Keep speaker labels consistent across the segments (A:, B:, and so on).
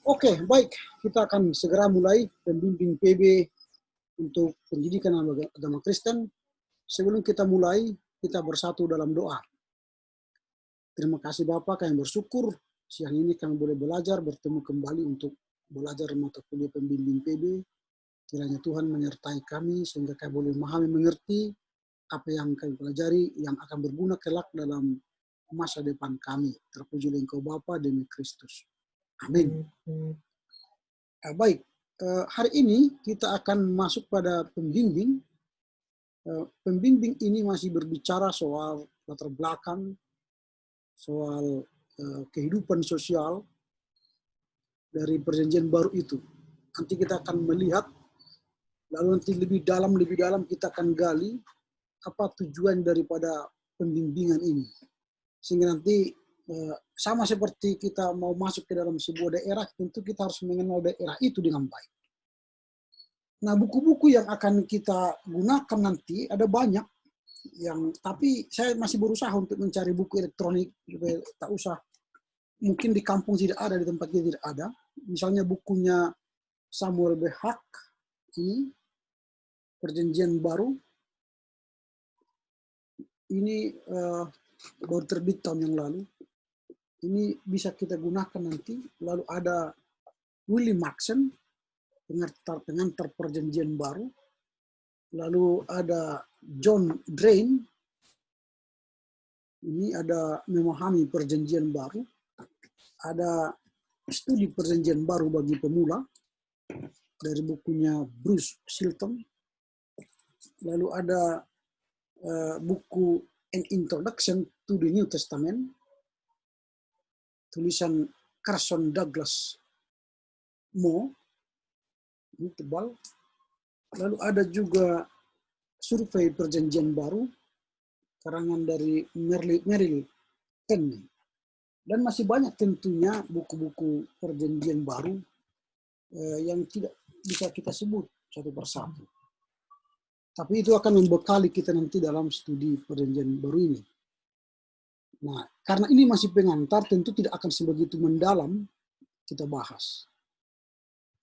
A: Oke, baik. Kita akan segera mulai pembimbing PB untuk pendidikan agama Kristen. Sebelum kita mulai, kita bersatu dalam doa. Terima kasih Bapak, kami bersyukur siang ini kami boleh belajar, bertemu kembali untuk belajar mata kuliah pembimbing PB. Kiranya Tuhan menyertai kami sehingga kami boleh memahami, mengerti apa yang kami pelajari yang akan berguna kelak dalam masa depan kami. Terpujilah Engkau Bapa demi Kristus. Amin. Baik, hari ini kita akan masuk pada pembimbing. Pembimbing ini masih berbicara soal latar belakang, soal kehidupan sosial dari perjanjian baru itu. Nanti kita akan melihat, lalu nanti lebih dalam kita akan gali apa tujuan daripada pembimbingan ini. Sehingga nanti sama seperti kita mau masuk ke dalam sebuah daerah, tentu kita harus mengenal daerah itu dengan baik. Nah, buku-buku yang akan kita gunakan nanti ada banyak, tapi saya masih berusaha untuk mencari buku elektronik supaya tak usah, mungkin di kampung tidak ada, di tempat kita tidak ada. Misalnya bukunya Samuel B. Hack, ini Perjanjian Baru, ini baru terbit tahun yang lalu. Ini bisa kita gunakan nanti. Lalu ada Willie Maxon, pengantar Perjanjian Baru. Lalu ada John Drain, ini ada memahami Perjanjian Baru. Ada studi Perjanjian Baru bagi pemula dari bukunya Bruce Chilton. Lalu ada buku An Introduction to the New Testament, tulisan Carson Douglas Moore, ini tebal. Lalu ada juga Survei Perjanjian Baru, karangan dari Merrill Tenney. Dan masih banyak tentunya buku-buku Perjanjian Baru yang tidak bisa kita sebut satu persatu. Tapi itu akan membekali kita nanti dalam studi Perjanjian Baru ini. Nah, karena ini masih pengantar, tentu tidak akan sebegitu mendalam kita bahas.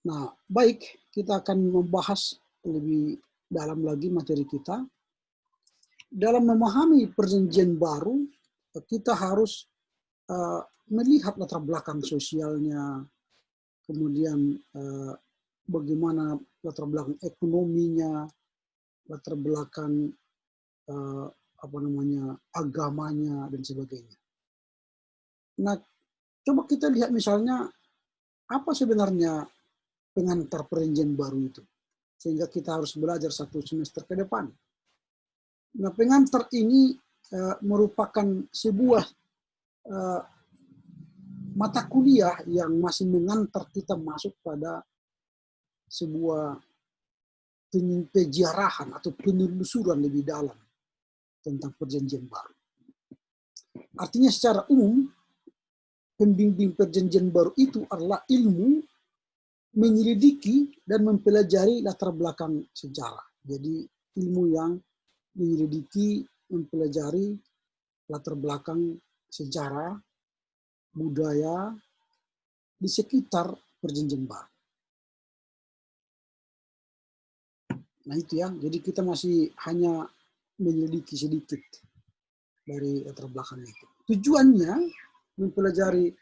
A: Nah, baik, kita akan membahas lebih dalam lagi materi kita. Dalam memahami Perjanjian Baru, kita harus melihat latar belakang sosialnya, kemudian bagaimana latar belakang ekonominya, latar belakang agamanya dan sebagainya. Nah, coba kita lihat misalnya apa sebenarnya pengantar Perjanjian Baru itu, sehingga kita harus belajar satu semester ke depan. Nah, pengantar ini merupakan sebuah mata kuliah yang masih mengantar kita masuk pada sebuah penjarahan atau penelusuran lebih dalam tentang Perjanjian Baru. Artinya secara umum, pembimbing Perjanjian Baru itu adalah ilmu menyelidiki dan mempelajari latar belakang sejarah. Jadi ilmu yang menyelidiki, mempelajari latar belakang sejarah, budaya di sekitar Perjanjian Baru. Nah itu ya, jadi kita masih hanya menyelidiki sedikit dari latar belakang itu. Tujuannya mempelajari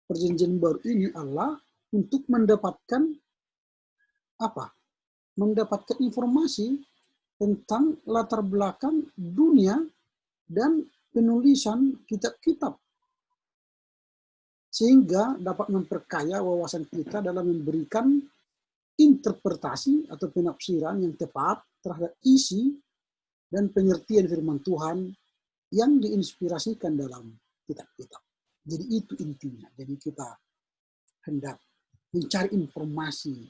A: Perjanjian Baru ini adalah untuk mendapatkan apa? Mendapatkan informasi tentang latar belakang dunia dan penulisan kitab-kitab, sehingga dapat memperkaya wawasan kita dalam memberikan interpretasi atau penafsiran yang tepat terhadap isi dan pengertian firman Tuhan yang diinspirasikan dalam kitab-kitab. Jadi itu intinya. Jadi kita hendak mencari informasi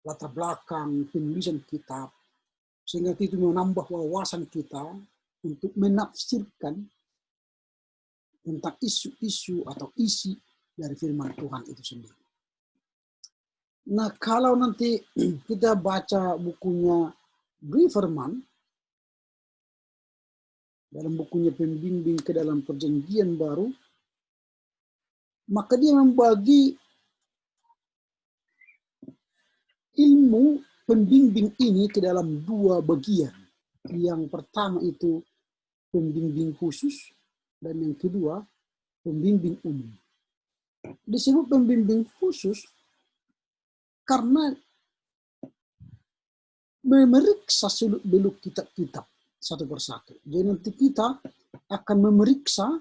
A: latar belakang penulisan kitab, sehingga itu menambah wawasan kita untuk menafsirkan tentang isu-isu atau isi dari firman Tuhan itu sendiri. Nah, kalau nanti kita baca bukunya Braverman, dalam bukunya Pembimbing ke dalam Perjanjian Baru, maka dia membagi ilmu pembimbing ini ke dalam dua bagian. Yang pertama itu pembimbing khusus, dan yang kedua pembimbing umum. Disebut pembimbing khusus karena memeriksa seluk-beluk kitab-kitab satu persatu. Jadi nanti kita akan memeriksa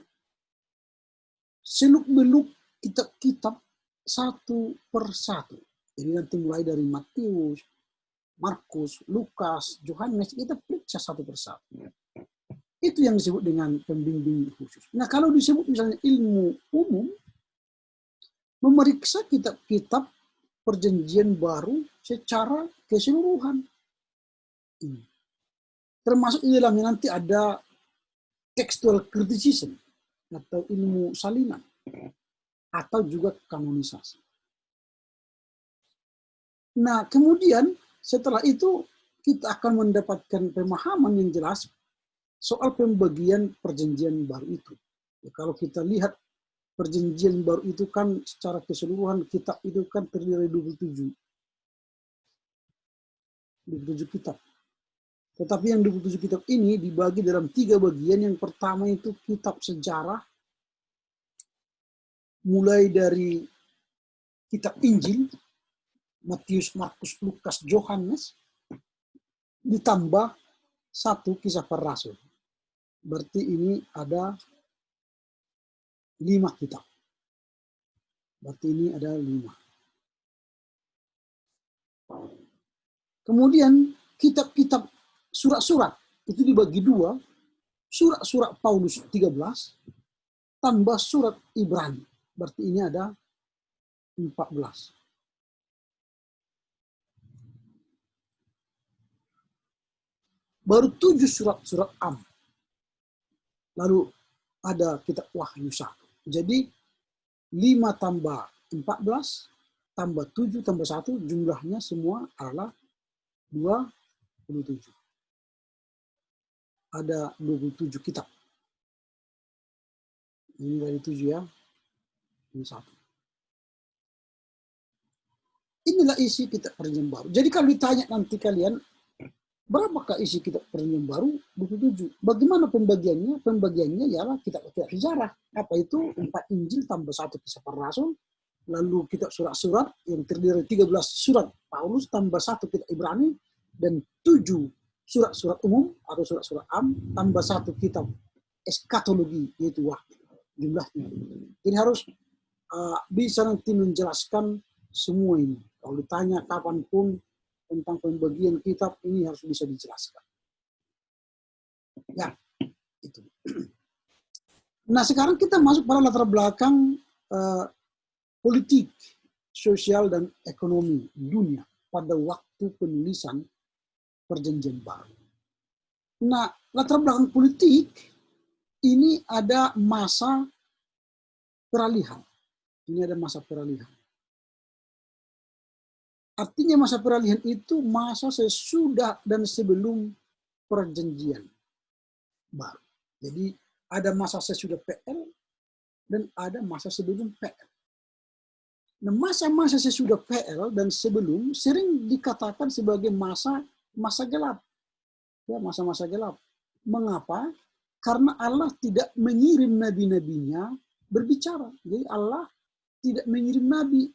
A: seluk-beluk kitab-kitab satu persatu. Jadi nanti mulai dari Matius, Markus, Lukas, Yohanes, kita periksa satu persatu. Itu yang disebut dengan pembimbing khusus. Nah, kalau disebut misalnya ilmu umum, memeriksa kitab-kitab perjanjian baru secara keseluruhan. Termasuk di dalamnya nanti ada textual criticism atau ilmu salinan atau juga kanonisasi. Nah, kemudian setelah itu kita akan mendapatkan pemahaman yang jelas soal pembagian perjanjian baru itu. Ya, kalau kita lihat perjanjian baru itu kan secara keseluruhan kitab itu kan terdiri dari 27 kitab. Tetapi yang 27 kitab ini dibagi dalam 3 bagian. Yang pertama itu kitab sejarah, mulai dari kitab Injil, Matius, Markus, Lukas, Yohanes, ditambah 1 kisah para rasul. Berarti ini ada 5 kitab. Berarti ini ada 5. Kemudian kitab-kitab surat-surat itu dibagi 2. Surat-surat Paulus 13 tambah surat Ibrani. Berarti ini ada 14. Baru 7 surat-surat Am. Lalu ada kitab Wahyu 1. Jadi 5 tambah 14 tambah 7 tambah 1 jumlahnya semua adalah 27. Ada 27 kitab. Ini dari 7 ya. Ini 1. Inilah isi kitab perjanjian baru. Jadi kalau ditanya nanti kalian, berapakah isi kitab perjanjian baru? 27. Bagaimana pembagiannya? Pembagiannya ialah kitab-kitab sejarah. Apa itu? 4 Injil tambah 1 kisah para rasul. Lalu kitab surat-surat yang terdiri dari 13 surat Paulus tambah 1 kitab Ibrani. Dan 7 surat-surat umum atau surat-surat Am tambah 1 kitab eskatologi, yaitu wahyu. Jumlahnya. Jadi harus bisa nanti menjelaskan semua ini. Kalau ditanya kapanpun tentang pembagian kitab, ini harus bisa dijelaskan. Ya, itu. Nah, sekarang kita masuk pada latar belakang politik, sosial, dan ekonomi dunia pada waktu penulisan perjanjian baru. Nah, latar belakang politik ini ada masa peralihan. Ini ada masa peralihan. Artinya masa peralihan itu masa sesudah dan sebelum perjanjian baru. Jadi ada masa sesudah PL dan ada masa sebelum PL. Nah, masa-masa sesudah PL dan sebelum sering dikatakan sebagai masa gelap. Ya, masa-masa gelap. Mengapa? Karena Allah tidak mengirim nabi-nabinya berbicara. Jadi Allah tidak mengirim nabi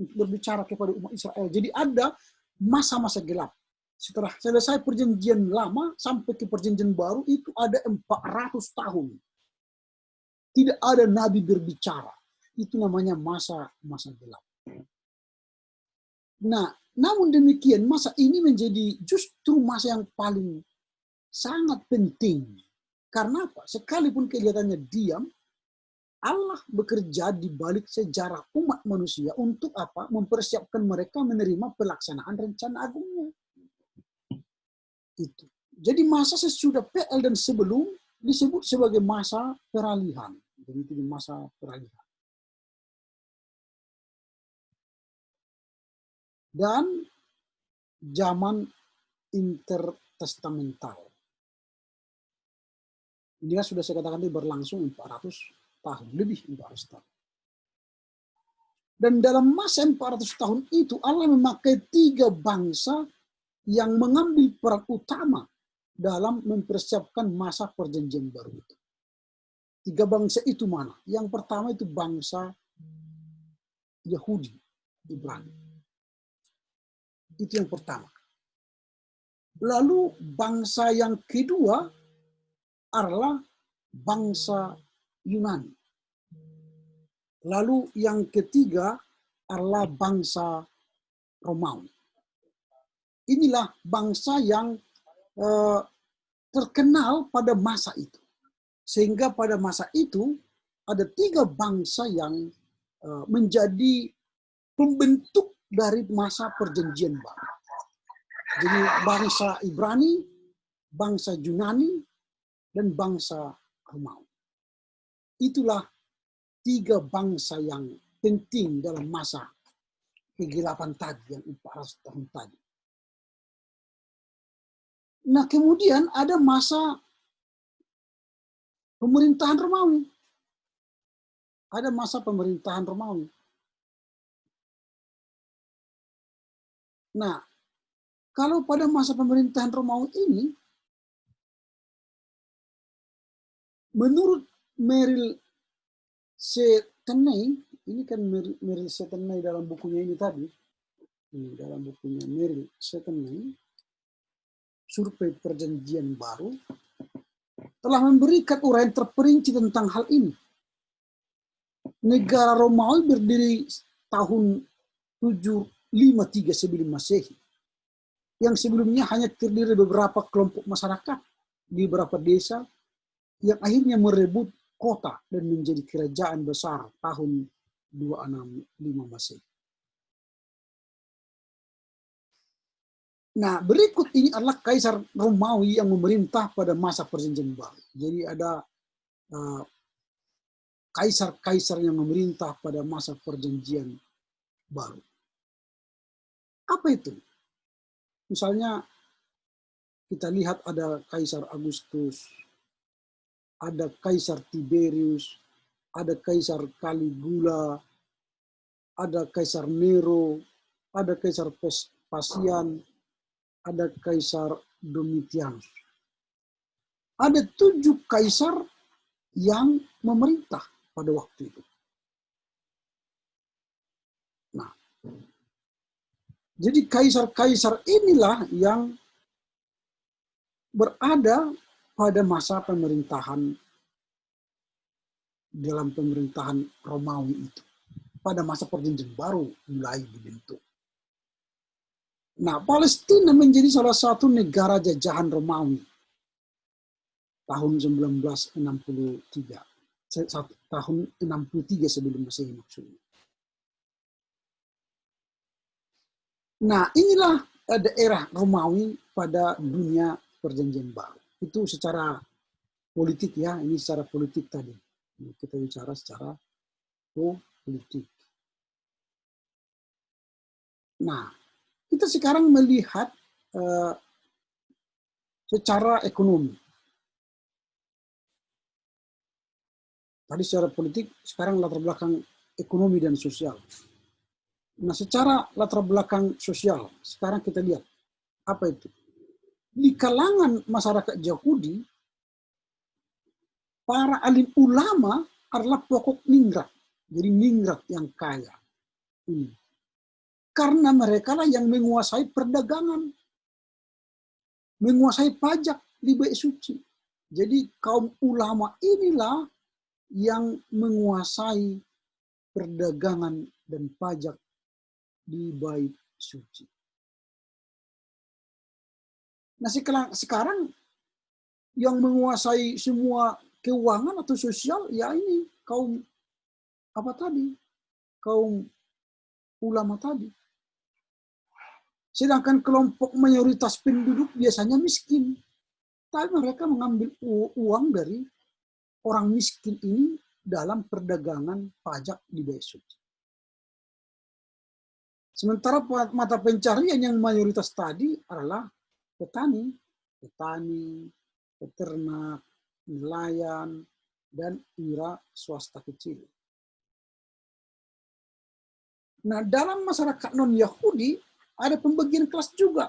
A: untuk berbicara kepada umat Israel. Jadi ada masa-masa gelap. Setelah selesai perjanjian lama sampai ke perjanjian baru itu ada 400 tahun. Tidak ada nabi berbicara. Itu namanya masa gelap. Nah, namun demikian masa ini menjadi justru masa yang paling sangat penting. Karena apa? Sekalipun kelihatannya diam, Allah bekerja di balik sejarah umat manusia untuk apa? Mempersiapkan mereka menerima pelaksanaan rencana agungnya. Itu. Jadi masa sesudah PL dan sebelum disebut sebagai masa peralihan. Jadi itu masa peralihan. Dan zaman intertestamental. Ini sudah saya katakan berlangsung 400 tahun, lebih 400 tahun. Dan dalam masa 400 tahun itu Allah memakai 3 bangsa yang mengambil peran utama dalam mempersiapkan masa perjanjian baru itu. 3 bangsa itu mana? Yang pertama itu bangsa Yahudi, Ibrani. Itu yang pertama. Lalu bangsa yang kedua adalah bangsa Yunani. Lalu yang ketiga adalah bangsa Romawi. Inilah bangsa yang terkenal pada masa itu. Sehingga pada masa itu ada 3 bangsa yang menjadi pembentuk dari masa perjanjian baru. Jadi bangsa Ibrani, bangsa Yunani, dan bangsa Romawi. Itulah 3 bangsa yang penting dalam masa kegelapan tadi, yang 400 tahun tadi. Nah, kemudian ada masa pemerintahan Romawi. Ada masa pemerintahan Romawi. Nah, kalau pada masa pemerintahan Romawi ini, menurut Merrill Setenay, ini kan Merrill Setenay dalam bukunya ini tadi, dalam bukunya Merrill Setenay, Survei Perjanjian Baru, telah memberikan uraian terperinci tentang hal ini. Negara Romawi berdiri tahun 753 sebelum Masehi. Yang sebelumnya hanya terdiri beberapa kelompok masyarakat di beberapa desa yang akhirnya merebut kota dan menjadi kerajaan besar tahun 265 Masehi. Nah, berikut ini adalah Kaisar Romawi yang memerintah pada masa perjanjian baru. Jadi ada kaisar-kaisar yang memerintah pada masa perjanjian baru. Apa itu? Misalnya kita lihat ada Kaisar Agustus, ada Kaisar Tiberius, ada Kaisar Caligula, ada Kaisar Nero, ada Kaisar Vespasian, ada Kaisar Domitianus. Ada 7 kaisar yang memerintah pada waktu itu. Nah, jadi kaisar-kaisar inilah yang berada pada masa pemerintahan dalam pemerintahan Romawi itu. Pada masa perjanjian baru mulai dibentuk. Nah, Palestina menjadi salah satu negara jajahan Romawi tahun 1963. Tahun 63 sebelum Masehi maksudnya. Nah, inilah daerah Romawi pada dunia perjanjian baru. Itu secara politik ya, ini secara politik tadi. Kita bicara secara politik. Nah, kita sekarang melihat secara ekonomi. Tadi secara politik, sekarang latar belakang ekonomi dan sosial. Nah, secara latar belakang sosial, sekarang kita lihat apa itu. Di kalangan masyarakat Yahudi, para alim ulama adalah pokok ningrat. Jadi ningrat yang kaya. Karena mereka lah yang menguasai perdagangan, menguasai pajak di Bait Suci. Jadi kaum ulama inilah yang menguasai perdagangan dan pajak di Bait Suci. Nah, sekarang yang menguasai semua keuangan atau sosial ya ini kaum apa tadi? Kaum ulama tadi. Sedangkan kelompok mayoritas penduduk biasanya miskin. Tapi mereka mengambil uang dari orang miskin ini dalam perdagangan pajak di Bait Suci. Sementara mata pencarian yang mayoritas tadi adalah petani, peternak, nelayan, dan wira swasta kecil. Nah, dalam masyarakat non-Yahudi ada pembagian kelas juga.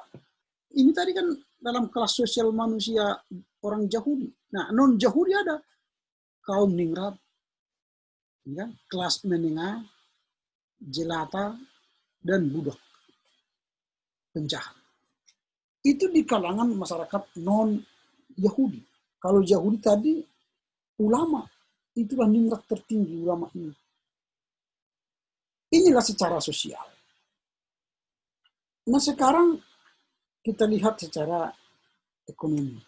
A: Ini tadi kan dalam kelas sosial manusia orang Yahudi. Nah, non-Yahudi ada kaum ningrat, ya, kelas menengah, jelata, dan budak, penjahat. Itu di kalangan masyarakat non-Yahudi. Kalau Yahudi tadi, ulama, itulah ningrat tertinggi ulama ini. Inilah secara sosial. Nah, sekarang kita lihat secara ekonomi.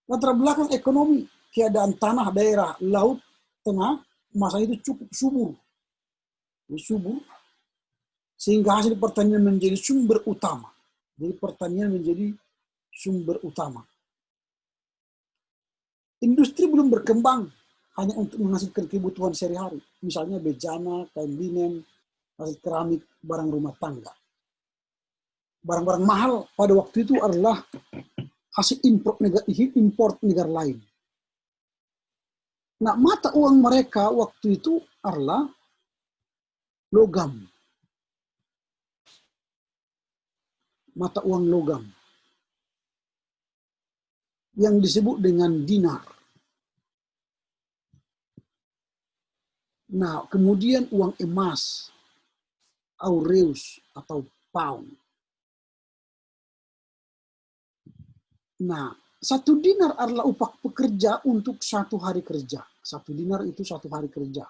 A: Latar belakang ekonomi, keadaan tanah, daerah, laut, tengah, masa itu cukup subur. Subur, sehingga hasil pertanian menjadi sumber utama. Jadi pertanian menjadi sumber utama. Industri belum berkembang hanya untuk menghasilkan kebutuhan sehari-hari. Misalnya bejana, kain linen, hasil keramik, barang rumah tangga. Barang-barang mahal pada waktu itu adalah hasil import negara lain. Nah, mata uang mereka waktu itu adalah logam. Mata uang logam. Yang disebut dengan dinar. Nah, kemudian uang emas, aureus atau pound. Nah, 1 dinar adalah upah pekerja untuk 1 hari kerja. 1 dinar itu 1 hari kerja.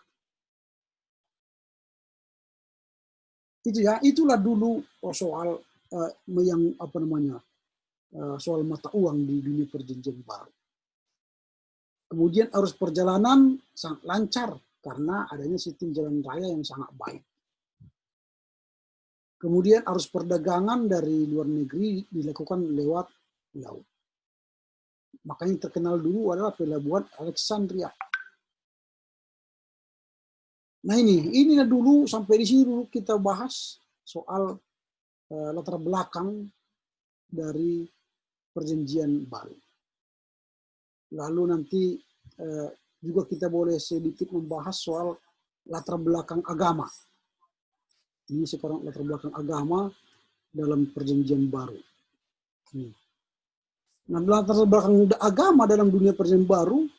A: Itu ya, itulah dulu soal yang apa namanya soal mata uang di dunia perjanjian baru. Kemudian arus perjalanan sangat lancar karena adanya sistem jalan raya yang sangat baik. Kemudian arus perdagangan dari luar negeri dilakukan lewat laut. Makanya terkenal dulu adalah pelabuhan Alexandria. Nah ini dulu sampai di sini dulu kita bahas soal latar belakang dari perjanjian baru. Lalu nanti juga kita boleh sedikit membahas soal latar belakang agama. Ini sekarang latar belakang agama dalam perjanjian baru. Nah, latar belakang agama dalam dunia perjanjian baru,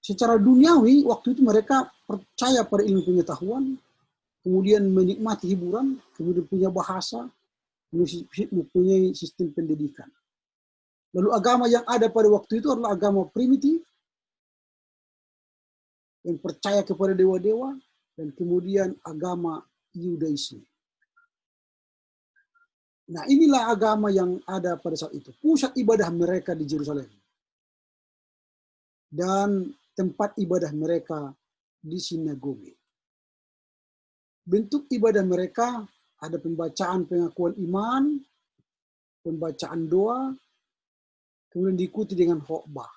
A: secara duniawi waktu itu mereka percaya pada ilmu pengetahuan, kemudian menikmati hiburan, kemudian punya bahasa, mempunyai sistem pendidikan. Lalu agama yang ada pada waktu itu adalah agama primitif, yang percaya kepada dewa-dewa, dan kemudian agama Yudaisme. Nah, inilah agama yang ada pada saat itu. Pusat ibadah mereka di Yerusalem. Dan tempat ibadah mereka di sinagoge. Bentuk ibadah mereka ada pembacaan pengakuan iman, pembacaan doa, kemudian diikuti dengan khotbah.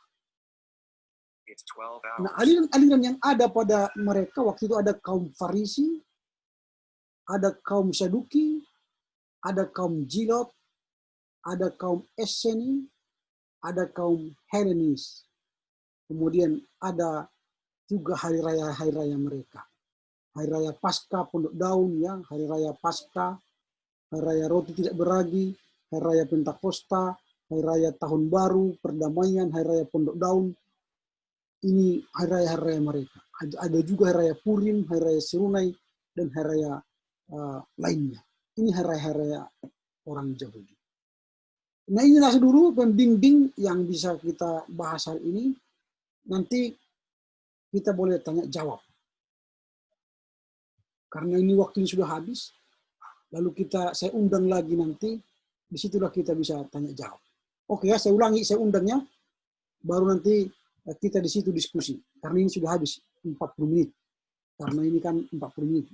A: Nah, aliran-aliran yang ada pada mereka waktu itu ada kaum Farisi, ada kaum Saduki, ada kaum Zilot, ada kaum Esseni, ada kaum Helenis. Kemudian ada juga hari raya mereka. Hari raya Paskah Pondok Daun, ya, hari raya Paskah, hari raya Roti Tidak Beragi, hari raya Pentakosta, hari raya Tahun Baru, Perdamaian, hari raya Pondok Daun. Ini hari raya mereka. Ada juga hari raya Purim, hari raya Serunai, dan hari raya lainnya. Ini hari raya orang Yahudi. Nah, inilah dulu pembimbing yang bisa kita bahas hal ini. Nanti kita boleh tanya jawab. Karena ini waktunya sudah habis. Lalu saya undang lagi nanti. Disitulah kita bisa tanya jawab. Oke ya, saya ulangi, saya undangnya. Baru nanti kita di situ diskusi. Karena ini sudah habis 40 menit. Karena ini kan 40 menit.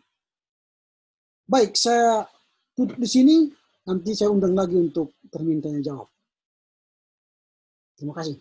A: Baik, saya tutup di sini. Nanti saya undang lagi untuk termin tanya jawab. Terima kasih.